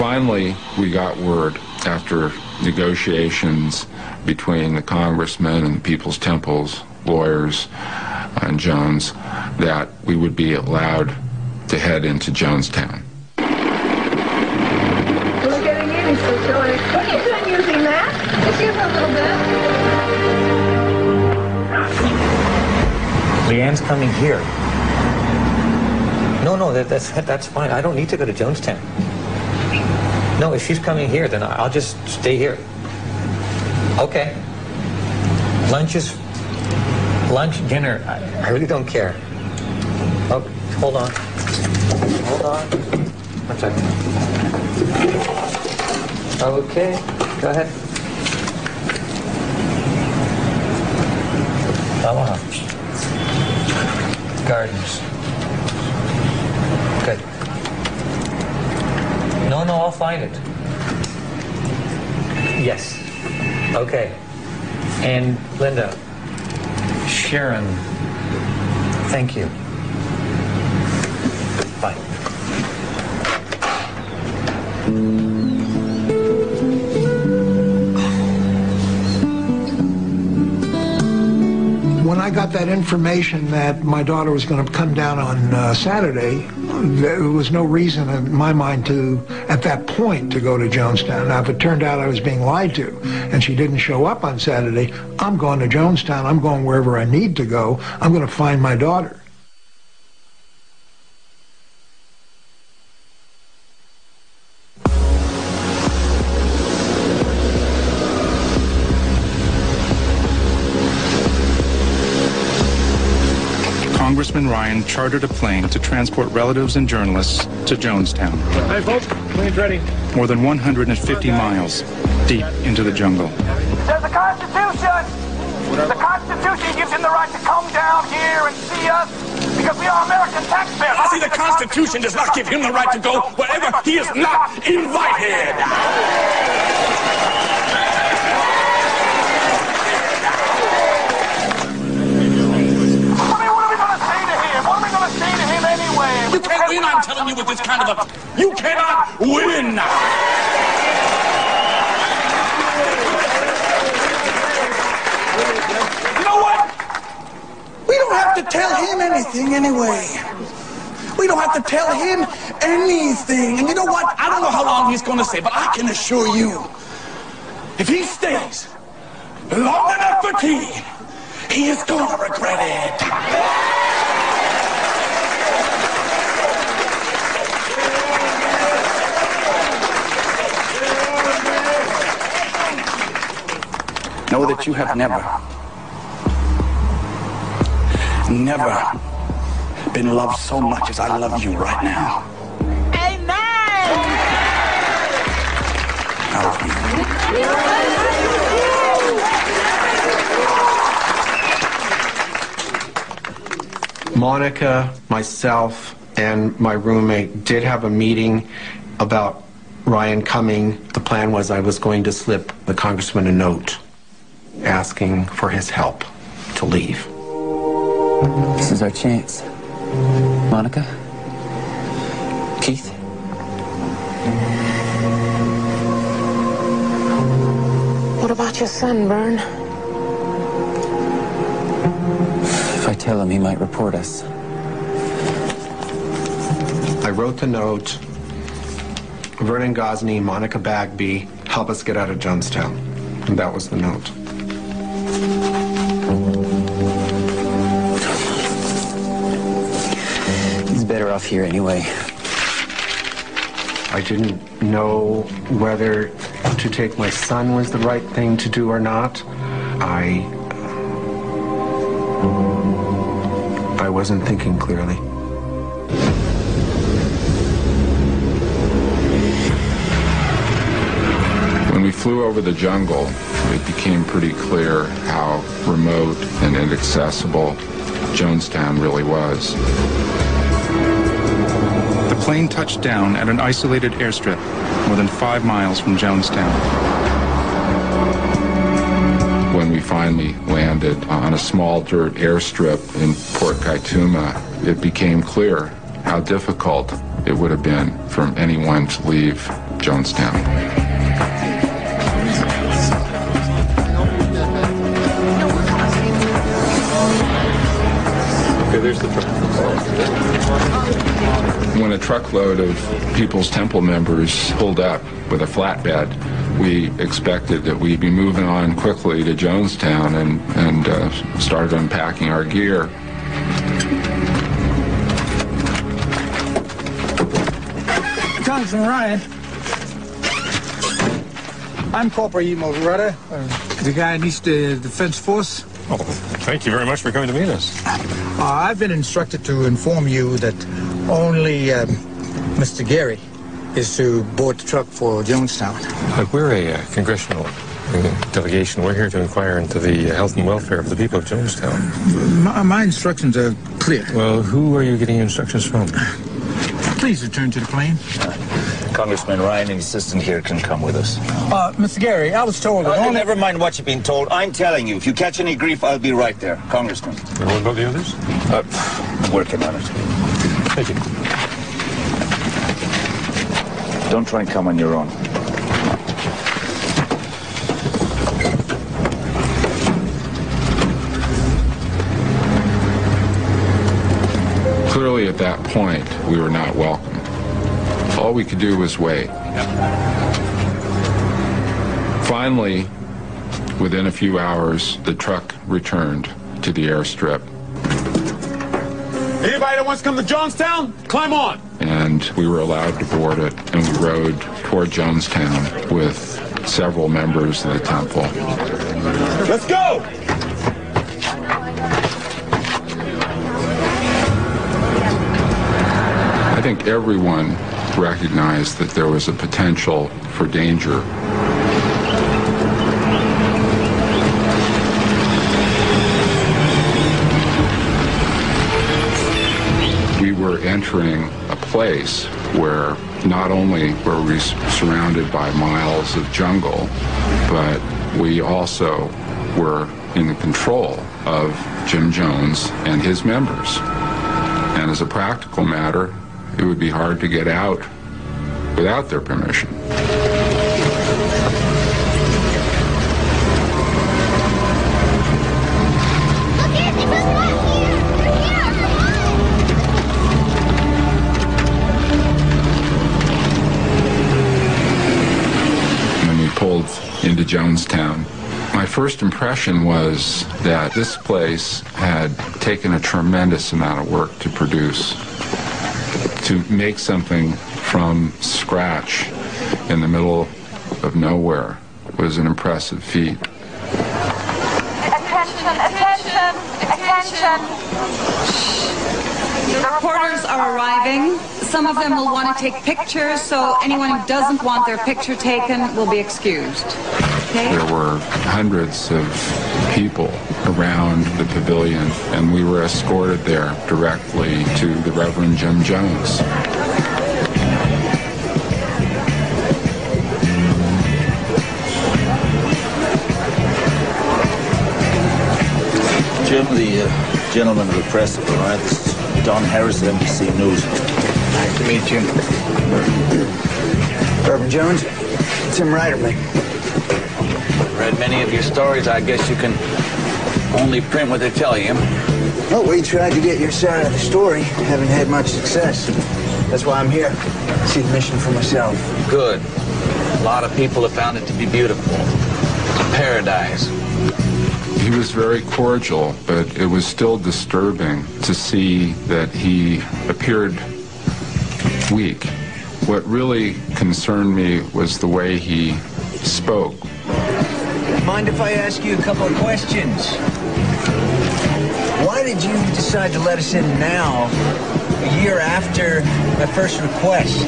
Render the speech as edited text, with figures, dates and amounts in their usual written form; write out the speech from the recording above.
Finally, we got word after negotiations between the congressman and the People's Temple's lawyers and Jones that we would be allowed to head into Jonestown. We're getting in, he's still showing. What are you doing using that? Just use a little bit. Leanne's coming here. No, that's fine. I don't need to go to Jonestown. No, if she's coming here, then I'll just stay here. Okay. Lunch, dinner, I really don't care. Oh, hold on. Hold on. 1 second. Okay, go ahead. Omaha. Gardens. Good. No, I'll find it. Yes. Okay. And Linda. Sharon. Thank you. Bye. When I got that information that my daughter was going to come down on Saturday, there was no reason in my mind to, at that point, to go to Jonestown. Now, if it turned out I was being lied to and she didn't show up on Saturday, I'm going to Jonestown. I'm going wherever I need to go. I'm going to find my daughter. Congressman Ryan chartered a plane to transport relatives and journalists to Jonestown. Hey, folks, plane's ready. More than 150 miles deep into the jungle. There's the Constitution! The Constitution gives him the right to come down here and see us because we are American taxpayers. I see the Constitution does not give him the right to go wherever he is not invited. You can't win, I'm telling you, with this kind of a... You cannot win! You know what? We don't have to tell him anything anyway. We don't have to tell him anything. And you know what? I don't know how long he's going to stay, but I can assure you, if he stays long enough for tea, he is going to regret it. Know that you have never been loved so much as I love you right now. Amen! I love you. Monica, myself, and my roommate did have a meeting about Ryan coming. The plan was I was going to slip the congressman a note asking for his help to leave. This is our chance. Monica? Keith? What about your son, Vern? If I tell him, he might report us. I wrote the note. Vernon Gosney, Monica Bagby, help us get out of Jonestown. And that was the note. He's better off here anyway. I didn't know whether to take my son was the right thing to do or not. I wasn't thinking clearly. When we flew over the jungle, it became pretty clear how remote and inaccessible Jonestown really was. The plane touched down at an isolated airstrip more than 5 miles from Jonestown. When we finally landed on a small dirt airstrip in Port Kaituma, it became clear how difficult it would have been for anyone to leave Jonestown. Okay, there's the truck. When a truckload of People's Temple members pulled up with a flatbed, we expected that we'd be moving on quickly to Jonestown and started unpacking our gear. Congressman Ryan, I'm Corporal Emo Loretta, the guy in East Defense Force. Oh, thank you very much for coming to meet us. I've been instructed to inform you that only Mr. Gary is to board the truck for Jonestown. We're a congressional delegation. We're here to inquire into the health and welfare of the people of Jonestown. My instructions are clear. Well, who are you getting instructions from? Please return to the plane. Congressman Ryan and his assistant here can come with us. Mr. Gary, I was told that only... Never mind what you've been told. I'm telling you, if you catch any grief, I'll be right there. Congressman. And what about the others? I'm working on it. Thank you. Don't try and come on your own. Clearly, at that point, we were not welcome. All we could do was wait. Finally, within a few hours, the truck returned to the airstrip. Anybody that wants to come to Jonestown, climb on. And we were allowed to board it, and we rode toward Jonestown with several members of the temple. Let's go! I think everyone recognized that there was a potential for danger. We were entering a place where not only were we surrounded by miles of jungle, but we also were in the control of Jim Jones and his members. And as a practical matter, it would be hard to get out without their permission. When we pulled into Jonestown, my first impression was that this place had taken a tremendous amount of work to produce. To make something from scratch in the middle of nowhere was an impressive feat. Attention, attention, attention. The reporters are arriving. Some of them will want to take pictures, so anyone who doesn't want their picture taken will be excused. Okay? There were hundreds of people around the pavilion, and we were escorted there directly to the Reverend Jim Jones. Jim, the gentleman of the press, all right? This is Don Harris at NBC News. Nice to meet you. Reverend Jones, Tim Ryder, mate. Read many of your stories. I guess you can only print what they tell you. Well, we tried to get your side of the story. Haven't had much success. That's why I'm here. See the mission for myself. Good. A lot of people have found it to be beautiful. Paradise. He was very cordial, but it was still disturbing to see that he appeared weak. What really concerned me was the way he spoke. Mind if I ask you a couple of questions? Why did you decide to let us in now, a year after my first request?